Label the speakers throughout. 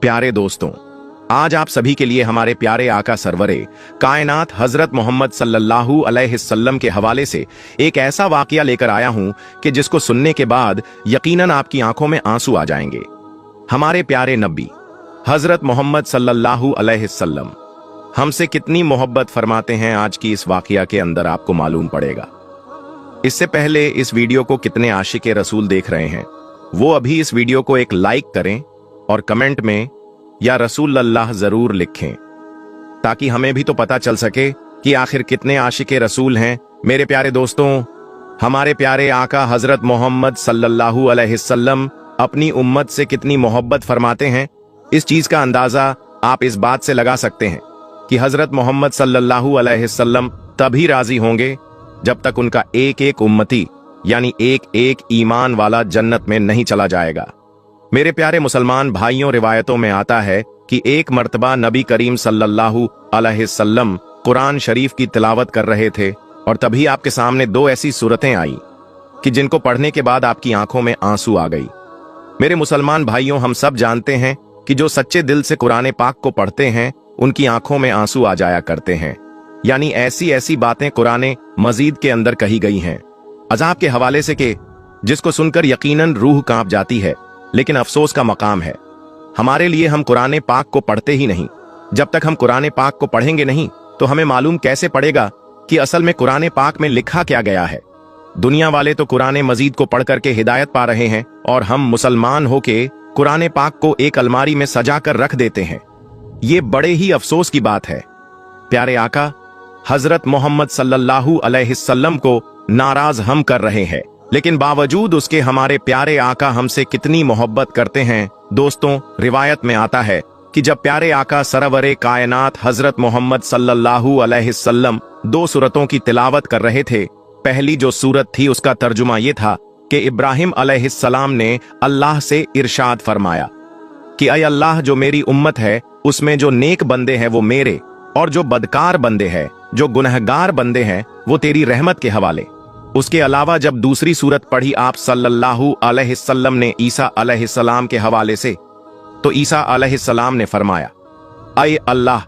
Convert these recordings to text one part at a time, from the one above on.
Speaker 1: प्यारे दोस्तों, आज आप सभी के लिए हमारे प्यारे आका सरवरे कायनात हजरत मोहम्मद सल्लल्लाहु अलैहि वसल्लम के हवाले से एक ऐसा वाकया लेकर आया हूं कि जिसको सुनने के बाद यकीनन आपकी आंखों में आंसू आ जाएंगे। हमारे प्यारे नबी हजरत मोहम्मद सल्लल्लाहु अलैहि वसल्लम हमसे कितनी मोहब्बत फरमाते हैं, आज की इस वाकया के अंदर आपको मालूम पड़ेगा। इससे पहले इस वीडियो को कितने आशिके रसूल देख रहे हैं, वो अभी इस वीडियो को एक लाइक करें और कमेंट में या रसूल अल्लाह जरूर लिखें, ताकि हमें भी तो पता चल सके कि आखिर कितने आशिके रसूल हैं। मेरे प्यारे दोस्तों, हमारे प्यारे आका हजरत मोहम्मद सल्लल्लाहु अलैहि वसल्लम अपनी उम्मत से कितनी मोहब्बत फरमाते हैं, इस चीज का अंदाजा आप इस बात से लगा सकते हैं कि हजरत मोहम्मद सल्लल्लाहु अलैहि वसल्लम तभी राजी होंगे जब तक उनका एक एक उम्मती यानी एक एक ईमान वाला जन्नत में नहीं चला जाएगा। मेरे प्यारे मुसलमान भाइयों, रिवायतों में आता है कि एक मर्तबा नबी करीम सल्लल्लाहु अलैहि वसल्लम कुरान शरीफ की तिलावत कर रहे थे और तभी आपके सामने दो ऐसी सूरतें आई कि जिनको पढ़ने के बाद आपकी आंखों में आंसू आ गई। मेरे मुसलमान भाइयों, हम सब जानते हैं कि जो सच्चे दिल से कुरान पाक को पढ़ते हैं उनकी आंखों में आंसू आ जाया करते हैं। यानी ऐसी ऐसी बातें कुरान मजीद के अंदर कही गई हैं अजाब के हवाले से कि जिसको सुनकर यकीनन रूह कांप जाती है। लेकिन अफसोस का मकाम है हमारे लिए, हम कुरान पाक को पढ़ते ही नहीं। जब तक हम कुरान पाक को पढ़ेंगे नहीं तो हमें मालूम कैसे पड़ेगा कि असल में कुरान पाक में लिखा क्या गया है। दुनिया वाले तो कुरान मजीद को पढ़ करके हिदायत पा रहे हैं और हम मुसलमान होके कुरान पाक को एक अलमारी में सजा कर रख देते हैं। ये बड़े ही अफसोस की बात है। प्यारे आका हजरत मोहम्मद सल्लल्लाहु अलैहि वसल्लम को नाराज हम कर रहे हैं, लेकिन बावजूद उसके हमारे प्यारे आका हमसे कितनी मोहब्बत करते हैं। दोस्तों, रिवायत में आता है कि जब प्यारे आका सरवरे कायनात हजरत मोहम्मद सल्लल्लाहु अलैहि वसल्लम दो सूरतों की तिलावत कर रहे थे। पहली जो सूरत थी उसका तर्जुमा ये था कि इब्राहिम अलैहिस्सलाम ने अल्लाह से इरशाद फरमाया कि ऐ अल्लाह, जो मेरी उम्मत है उसमें जो नेक बंदे हैं वो मेरे, और जो बदकार बंदे हैं, जो गुनहगार बंदे हैं, वो तेरी रहमत के हवाले। उसके अलावा जब दूसरी सूरत पढ़ी आप सल्लल्लाहु अलैहि वसल्लम ने ईसा अलैहिस्सलाम के हवाले से, तो ईसा अलैहिस्सलाम ने फरमाया, ऐ अल्लाह,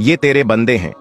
Speaker 1: ये तेरे बंदे हैं,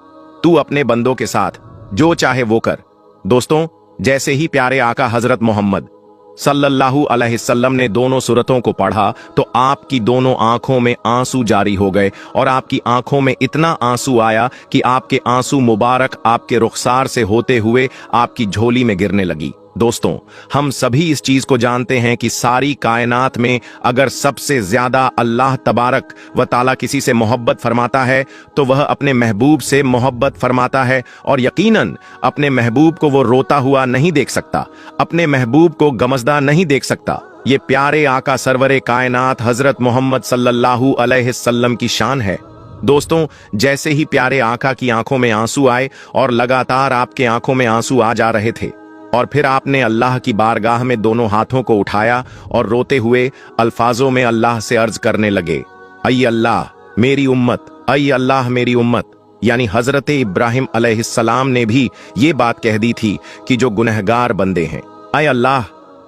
Speaker 1: तू अपने बंदों के साथ जो चाहे वो कर। दोस्तों, जैसे ही प्यारे आका हजरत मोहम्मद सल्लल्लाहु अलैहि वसल्लम ने दोनों सूरतों को पढ़ा तो आपकी दोनों आंखों में आंसू जारी हो गए और आपकी आंखों में इतना आंसू आया कि आपके आंसू मुबारक आपके रुखसार से होते हुए आपकी झोली में गिरने लगी। दोस्तों, हम सभी इस चीज को जानते हैं कि सारी कायनात में अगर सबसे ज्यादा अल्लाह तबारक व ताला किसी से मोहब्बत फरमाता है तो वह अपने महबूब से मोहब्बत फरमाता है, और यकीनन अपने महबूब को वो रोता हुआ नहीं देख सकता, अपने महबूब को गमज़दा नहीं देख सकता। ये प्यारे आका सरवरे कायनात हजरत मोहम्मद सल्लल्लाहु अलैहि वसल्लम की शान है। दोस्तों, जैसे ही प्यारे आका की आंखों में आंसू आए और लगातार आपके आंखों में आंसू आ जा रहे थे, और फिर आपने अल्लाह की बारगाह में दोनों हाथों को उठाया और रोते हुए अल्फाजों में अल्लाह से अर्ज करने लगे, ऐ अल्लाह मेरी उम्मत, ऐ अल्लाह मेरी उम्मत। यानी हजरत इब्राहिम अलैहिस्सलाम ने भी ये बात कह दी थी कि जो गुनहगार बंदे हैं, ऐ अल्लाह,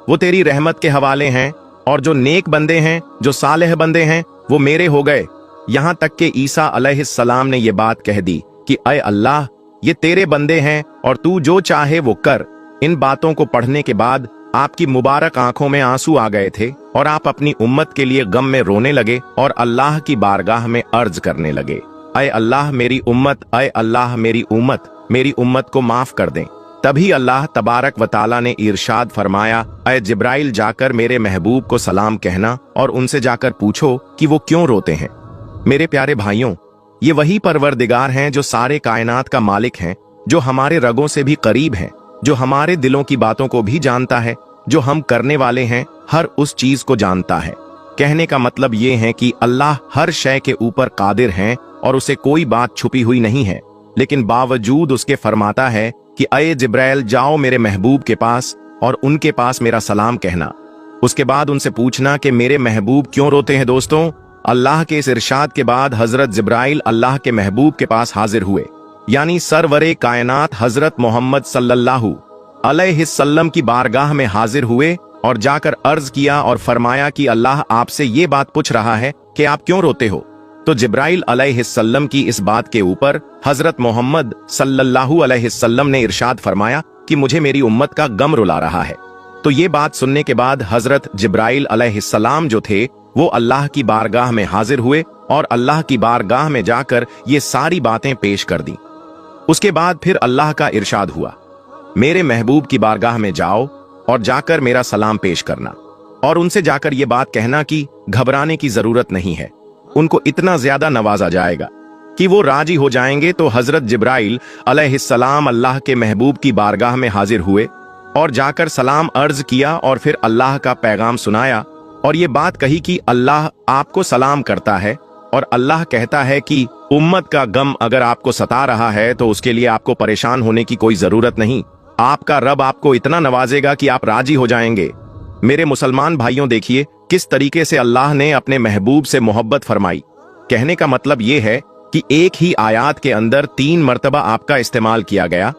Speaker 1: वो तेरी रहमत के हवाले हैं, और जो नेक बंदे हैं, जो सालेह बंदे हैं, वो मेरे हो गए। यहां तक कि ईसा अलैहिस्सलाम ने ये बात कह दी कि ऐ अल्लाह, ये तेरे बंदे हैं और तू जो चाहे वो कर। इन बातों को पढ़ने के बाद आपकी मुबारक आंखों में आंसू आ गए थे और आप अपनी उम्मत के लिए गम में रोने लगे और अल्लाह की बारगाह में अर्ज करने लगे, ऐ अल्लाह मेरी उम्मत, ऐ अल्लाह मेरी उम्मत, मेरी उम्मत को माफ कर दें। तभी अल्लाह तबारक व ताला ने इरशाद फरमाया, ऐ जिब्राइल, जाकर मेरे महबूब को सलाम कहना और उनसे जाकर पूछो कि वो क्यों रोते हैं। मेरे प्यारे भाइयों, ये वही परवरदिगार हैं जो सारे कायनात का मालिक हैं, जो हमारे रगों से भी करीब हैं, जो हमारे दिलों की बातों को भी जानता है, जो हम करने वाले हैं हर उस चीज को जानता है। कहने का मतलब ये है कि अल्लाह हर शय के ऊपर कादिर हैं और उसे कोई बात छुपी हुई नहीं है, लेकिन बावजूद उसके फरमाता है कि ऐ जिब्राइल, जाओ मेरे महबूब के पास और उनके पास मेरा सलाम कहना। उसके बाद उनसे पूछना कि मेरे महबूब क्यों रोते हैं। दोस्तों, अल्लाह के इस इरशाद के बाद हजरत जिब्राइल अल्लाह के महबूब के पास हाजिर हुए, यानी सरवरे कायनात हजरत मोहम्मद सल्लल्लाहु अलैहि वसल्लम की बारगाह में हाजिर हुए और जाकर अर्ज किया और फरमाया कि अल्लाह आपसे ये बात पूछ रहा है कि आप क्यों रोते हो। तो जिब्राइल अलैहिस्सलाम की इस बात के ऊपर हजरत मोहम्मद सल्लल्लाहु अलैहि वसल्लम ने इरशाद फरमाया कि मुझे मेरी उम्मत का गम रुला रहा है। तो ये बात सुनने के बाद हजरत जिब्राइल अलैहिस्सलाम जो थे वो अल्लाह की बारगाह में हाजिर हुए और अल्लाह की बारगाह में जाकर ये सारी बातें पेश कर दी। उसके बाद फिर अल्लाह का इरशाद हुआ, मेरे महबूब की बारगाह में जाओ और जाकर मेरा सलाम पेश करना और उनसे जाकर ये बात कहना कि घबराने की जरूरत नहीं है, उनको इतना ज्यादा नवाजा जाएगा कि वो राजी हो जाएंगे। तो हजरत जिब्राइल अलैहिस्सलाम अल्लाह के महबूब की बारगाह में हाजिर हुए और जाकर सलाम अर्ज किया और फिर अल्लाह का पैगाम सुनाया और ये बात कही कि अल्लाह आपको सलाम करता है और अल्लाह कहता है कि उम्मत का गम अगर आपको सता रहा है तो उसके लिए आपको परेशान होने की कोई जरूरत नहीं, आपका रब आपको इतना नवाजेगा कि आप राजी हो जाएंगे। मेरे मुसलमान भाइयों, देखिए किस तरीके से अल्लाह ने अपने महबूब से मोहब्बत फरमाई। कहने का मतलब ये है कि एक ही आयात के अंदर 3 मर्तबा आपका इस्तेमाल किया गया।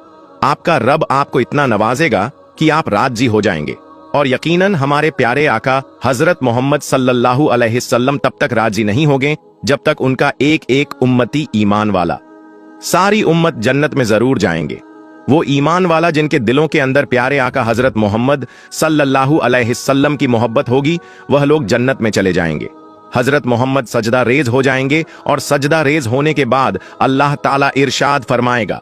Speaker 1: आपका रब आपको इतना नवाजेगा कि आप राजी हो जाएंगे और यकीनन हमारे प्यारे आका हजरत मोहम्मद सल्लल्लाहु अलैहि वसल्लम तब तक राजी नहीं होंगे जब तक उनका एक एक उम्मती ईमान वाला, सारी उम्मत जन्नत में जरूर जाएंगे। वो ईमान वाला जिनके दिलों के अंदर प्यारे आका हजरत मोहम्मद सल्लल्लाहु अलैहि वसल्लम की मोहब्बत होगी, वह लोग जन्नत में चले जाएंगे। हजरत मोहम्मद सजदा रेज हो जाएंगे और सजदा रेज होने के बाद अल्लाह ताला इरशाद फरमाएगा,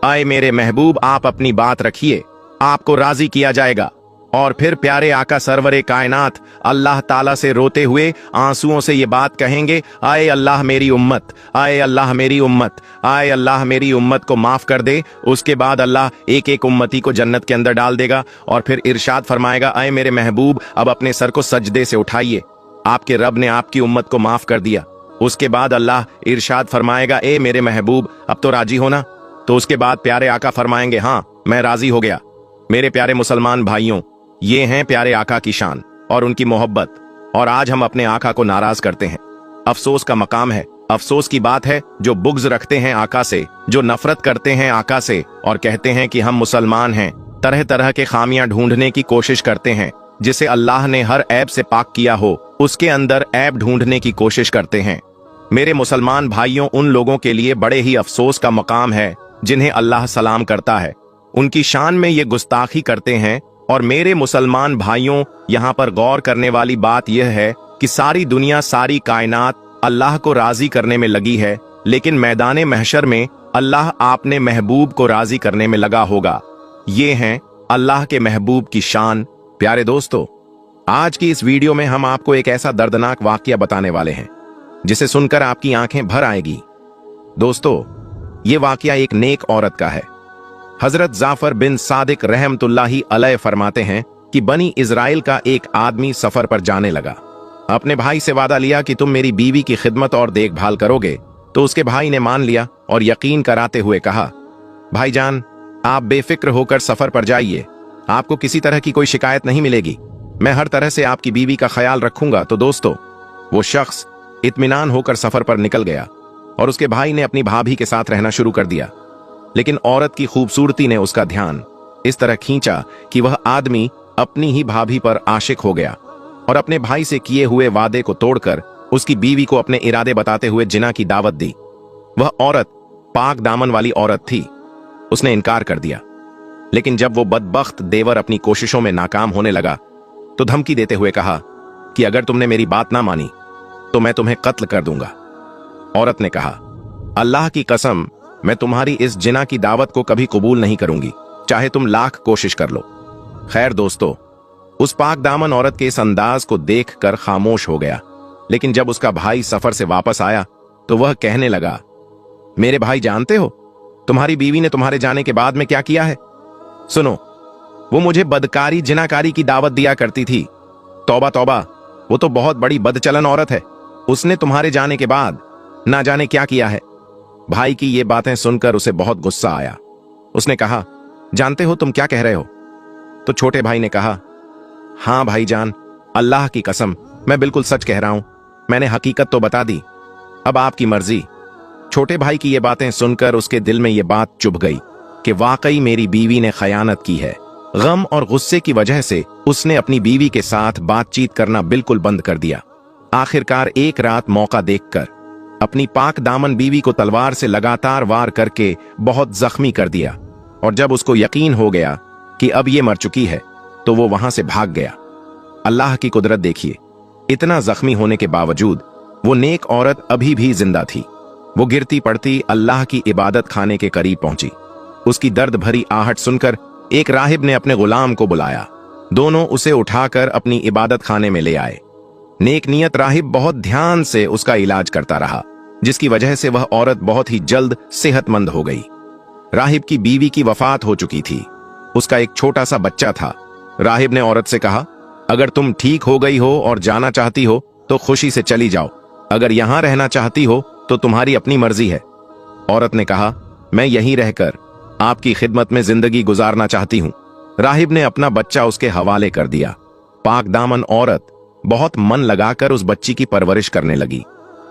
Speaker 1: आए मेरे महबूब आप अपनी बात रखिए, आपको राजी किया जाएगा। और फिर प्यारे आका सरवरे कायनात अल्लाह ताला से रोते हुए आंसुओं से ये बात कहेंगे, आए अल्लाह मेरी उम्मत, आए अल्लाह मेरी उम्मत, आए अल्लाह मेरी उम्मत को माफ कर दे। उसके बाद अल्लाह एक एक उम्मती को जन्नत के अंदर डाल देगा और फिर इरशाद फरमाएगा, आए मेरे महबूब अब अपने सर को सजदे से उठाइए, आपके रब ने आपकी उम्मत को माफ कर दिया। उसके बाद अल्लाह इरशाद फरमाएगा, ए मेरे महबूब अब तो राजी होना। तो उसके बाद प्यारे आका फरमाएंगे, हाँ मैं राजी हो गया। मेरे प्यारे मुसलमान भाइयों, ये हैं प्यारे आका की शान और उनकी मोहब्बत, और आज हम अपने आका को नाराज करते हैं। अफसोस का मकाम है, अफसोस की बात है जो बुग्ज रखते हैं आका से, जो नफरत करते हैं आका से और कहते हैं कि हम मुसलमान हैं, तरह तरह के खामियां ढूंढने की कोशिश करते हैं। जिसे अल्लाह ने हर ऐब से पाक किया हो उसके अंदर ऐब ढूंढने की कोशिश करते हैं। मेरे मुसलमान भाइयों, उन लोगों के लिए बड़े ही अफसोस का मकाम है जिन्हें अल्लाह सलाम करता है, उनकी शान में ये गुस्ताखी करते हैं। और मेरे मुसलमान भाइयों, यहाँ पर गौर करने वाली बात यह है कि सारी दुनिया, सारी कायनात अल्लाह को राजी करने में लगी है, लेकिन मैदाने महशर में अल्लाह आपने महबूब को राजी करने में लगा होगा। ये हैं अल्लाह के महबूब की शान। प्यारे दोस्तों, आज की इस वीडियो में हम आपको एक ऐसा दर्दनाक वाकया बताने वाले हैं जिसे सुनकर आपकी आंखें भर आएगी। दोस्तों, ये वाकया एक नेक औरत का है। हजरत जाफर बिन सादिक रहमतुल्लाही अलैह फरमाते हैं कि बनी इजराइल का एक आदमी सफर पर जाने लगा। अपने भाई से वादा लिया कि तुम मेरी बीवी की खिदमत और देखभाल करोगे। तो उसके भाई ने मान लिया और यकीन कराते हुए कहा, भाईजान आप बेफिक्र होकर सफर पर जाइए, आपको किसी तरह की कोई शिकायत नहीं मिलेगी, मैं हर तरह से आपकी बीवी का ख्याल रखूंगा। तो दोस्तों, वो शख्स इत्मीनान होकर सफर पर निकल गया और उसके भाई ने अपनी भाभी के साथ रहना शुरू कर दिया। लेकिन औरत की खूबसूरती ने उसका ध्यान इस तरह खींचा कि वह आदमी अपनी ही भाभी पर आशिक हो गया और अपने भाई से किए हुए वादे को तोड़कर उसकी बीवी को अपने इरादे बताते हुए जिना की दावत दी। वह औरत पाक दामन वाली औरत थी, उसने इनकार कर दिया। लेकिन जब वो बदबख्त देवर अपनी कोशिशों में नाकाम होने लगा तो धमकी देते हुए कहा कि अगर तुमने मेरी बात ना मानी तो मैं तुम्हें कत्ल कर दूंगा। औरत ने कहा, अल्लाह की कसम, मैं तुम्हारी इस जिना की दावत को कभी कबूल नहीं करूंगी, चाहे तुम लाख कोशिश कर लो। खैर दोस्तों, उस पाक दामन औरत के इस अंदाज को देखकर खामोश हो गया। लेकिन जब उसका भाई सफर से वापस आया तो वह कहने लगा, मेरे भाई जानते हो तुम्हारी बीवी ने तुम्हारे जाने के बाद में क्या किया है? सुनो, वो मुझे बदकारी जिनाकारी की दावत दिया करती थी। तौबा तौबा, वो तो बहुत बड़ी बदचलन औरत है। उसने तुम्हारे जाने के बाद ना जाने क्या किया है। भाई की ये बातें सुनकर उसे बहुत गुस्सा आया। उसने कहा, जानते हो तुम क्या कह रहे हो? तो छोटे भाई ने कहा, हां भाईजान, अल्लाह की कसम, मैं बिल्कुल सच कह रहा हूं, मैंने हकीकत तो बता दी, अब आपकी मर्जी। छोटे भाई की ये बातें सुनकर उसके दिल में ये बात चुभ गई कि वाकई मेरी बीवी ने खयानत की है गम और गुस्से की वजह से उसने अपनी बीवी के साथ बातचीत करना बिल्कुल बंद कर दिया। आखिरकार एक रात मौका देखकर अपनी पाक दामन बीवी को तलवार से लगातार वार करके बहुत जख्मी कर दिया, और जब उसको यकीन हो गया कि अब ये मर चुकी है तो वो वहां से भाग गया। अल्लाह की कुदरत देखिए, इतना जख्मी होने के बावजूद वो नेक औरत अभी भी जिंदा थी। वो गिरती पड़ती अल्लाह की इबादत खाने के करीब पहुंची। उसकी दर्द भरी आहट सुनकर एक राहिब ने अपने गुलाम को बुलाया। दोनों उसे उठाकर अपनी इबादत खाने में ले आए। नेक नियत राहिब बहुत ध्यान से उसका इलाज करता रहा, जिसकी वजह से वह औरत बहुत ही जल्द सेहतमंद हो गई। राहिब की बीवी की वफात हो चुकी थी, उसका एक छोटा सा बच्चा था। राहिब ने औरत से कहा, अगर तुम ठीक हो गई हो और जाना चाहती हो तो खुशी से चली जाओ, अगर यहां रहना चाहती हो तो तुम्हारी अपनी मर्जी है। औरत ने कहा, मैं यहीं रहकर आपकी खिदमत में जिंदगी गुजारना चाहती हूं। राहिब ने अपना बच्चा उसके हवाले कर दिया। पाक दामन औरत बहुत मन लगाकर उस बच्ची की परवरिश करने लगी।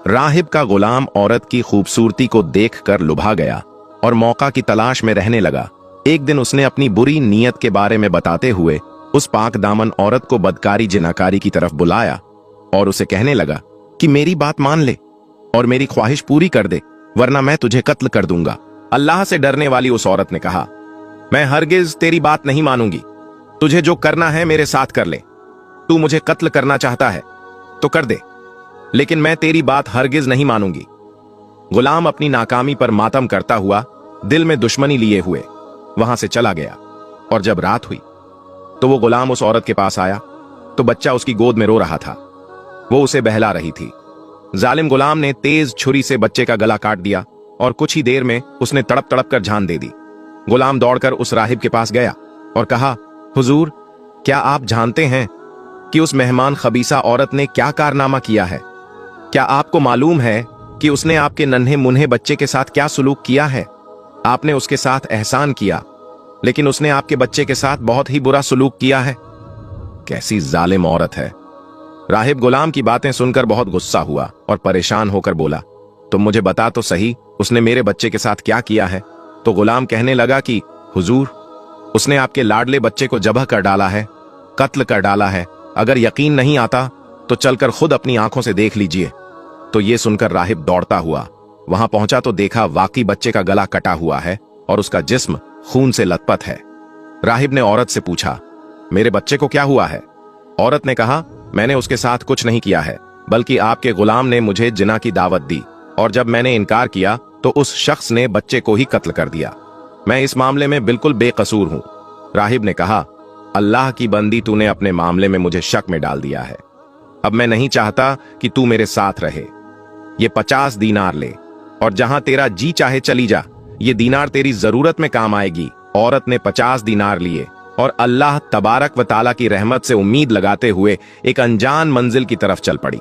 Speaker 1: राहिब का गुलाम औरत की खूबसूरती को देखकर लुभा गया और मौका की तलाश में रहने लगा। एक दिन उसने अपनी बुरी नीयत के बारे में बताते हुए उस पाक दामन औरत को बदकारी जिनाकारी की तरफ बुलाया और उसे कहने लगा कि मेरी बात मान ले और मेरी ख्वाहिश पूरी कर दे, वरना मैं तुझे कत्ल कर दूंगा। अल्लाह से डरने वाली उस औरत ने कहा, मैं हरगिज तेरी बात नहीं मानूंगी। तुझे जो करना है मेरे साथ कर ले। तू मुझे कत्ल करना चाहता है तो कर दे, लेकिन मैं तेरी बात हरगिज नहीं मानूंगी। गुलाम अपनी नाकामी पर मातम करता हुआ दिल में दुश्मनी लिए हुए वहां से चला गया। और जब रात हुई तो वो गुलाम उस औरत के पास आया तो बच्चा उसकी गोद में रो रहा था। वो उसे बहला रही थी। जालिम गुलाम ने तेज छुरी से बच्चे का गला काट दिया और कुछ ही देर में उसने तड़प तड़प कर जान दे दी। गुलाम दौड़कर उस राहिब के पास गया और कहा, हुजूर, क्या आप जानते हैं कि उस मेहमान खबीसा औरत ने क्या कारनामा किया है? क्या आपको मालूम है कि उसने आपके नन्हे मुन्हे बच्चे के साथ क्या सुलूक किया है? आपने उसके साथ एहसान किया, लेकिन उसने आपके बच्चे के साथ बहुत ही बुरा सुलूक किया है। कैसी जालिम औरत है। राहिब गुलाम की बातें सुनकर बहुत गुस्सा हुआ और परेशान होकर बोला, तुम मुझे बता तो सही, उसने मेरे बच्चे के साथ क्या किया है? तो गुलाम कहने लगा कि हुजूर, उसने आपके लाडले बच्चे को जबह कर डाला है, कत्ल कर डाला है। अगर यकीन नहीं आता तो चलकर खुद अपनी आंखों से देख लीजिए। तो ये सुनकर राहिब दौड़ता हुआ वहां पहुंचा तो देखा वाकई बच्चे का गला कटा हुआ है और उसका जिस्म खून से लथपथ है। राहिब ने औरत से पूछा, मेरे बच्चे को क्या हुआ है? औरत ने कहा, मैंने उसके साथ कुछ नहीं किया है, बल्कि आपके गुलाम ने मुझे जिना की दावत दी और जब मैंने इनकार किया तो उस शख्स ने बच्चे को ही कत्ल कर दिया। मैं इस मामले में बिल्कुल बेकसूर हूं। राहिब ने कहा, अल्लाह की बंदी, तूने अपने मामले में मुझे शक में डाल दिया है। अब मैं नहीं चाहता कि तू मेरे साथ रहे। ये 50 दीनार ले और जहां तेरा जी चाहे चली जा। ये दीनार तेरी जरूरत में काम आएगी। औरत ने 50 दीनार लिए और अल्लाह तबारक व ताला की रहमत से उम्मीद लगाते हुए एक अनजान मंजिल की तरफ चल पड़ी।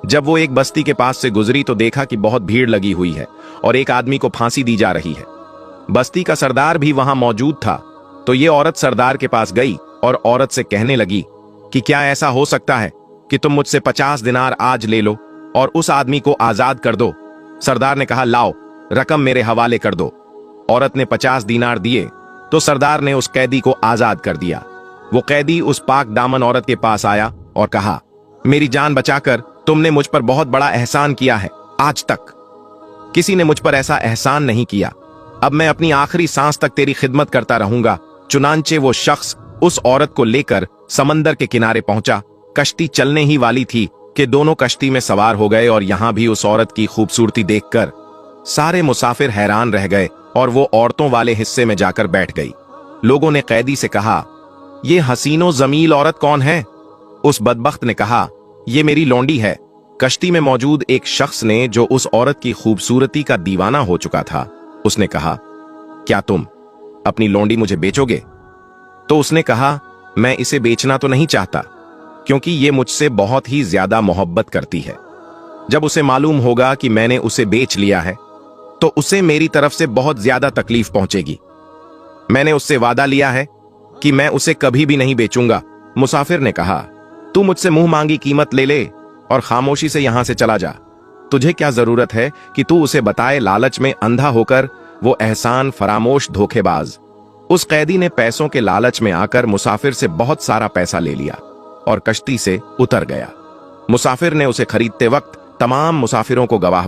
Speaker 1: जब वो एक बस्ती के पास से गुजरी तो देखा कि बहुत भीड़ लगी हुई है और एक आदमी को फांसी दी जा रही है। बस्ती का सरदार भी वहां मौजूद था। तो ये औरत सरदार के पास गई और औरत से कहने लगी कि क्या ऐसा हो सकता है कि तुम मुझसे 50 दिनार आज ले लो और उस आदमी को आजाद कर दो? सरदार ने कहा, लाओ, रकम मेरे हवाले कर दो। औरत ने 50 दीनार दिए तो सरदार ने उस कैदी को आजाद कर दिया। वो कैदी उस पाक दामन औरत के पास आया और कहा, मेरी जान बचाकर तुमने मुझ पर बहुत बड़ा एहसान किया है। आज तक किसी ने मुझ पर ऐसा एहसान नहीं किया। अब मैं अपनी आखिरी सांस तक तेरी खिदमत करता रहूंगा। चुनांचे वो शख्स उस औरत को लेकर समंदर के किनारे पहुंचा। कश्ती चलने ही वाली थी कि दोनों कश्ती में सवार हो गए और यहां भी उस औरत की खूबसूरती देखकर सारे मुसाफिर हैरान रह गए और वो औरतों वाले हिस्से में जाकर बैठ गई। लोगों ने कैदी से कहा, ये हसीनो जमील औरत कौन है? उस बदबख्त ने कहा, ये मेरी लौंडी है। कश्ती में मौजूद एक शख्स ने, जो उस औरत की खूबसूरती का दीवाना हो चुका था, उसने कहा, क्या तुम अपनी लौंडी मुझे बेचोगे? तो उसने कहा, मैं इसे बेचना तो नहीं चाहता, क्योंकि ये मुझसे बहुत ही ज्यादा मोहब्बत करती है। जब उसे मालूम होगा कि मैंने उसे बेच लिया है तो उसे मेरी तरफ से बहुत ज्यादा तकलीफ पहुंचेगी। मैंने उससे वादा लिया है कि मैं उसे कभी भी नहीं बेचूंगा। मुसाफिर ने कहा, तू मुझसे मुंह मांगी कीमत ले ले और खामोशी से यहां से चला जा। तुझे क्या जरूरत है कि तू उसे बताए? लालच में अंधा होकर वो एहसान फरामोश धोखेबाज उस कैदी ने पैसों के लालच में आकर मुसाफिर से बहुत सारा पैसा ले लिया और कश्ती से उतर गया। मुसाफिर ने उसे खरीदते वक्त तमाम मुसाफिरों को गवाह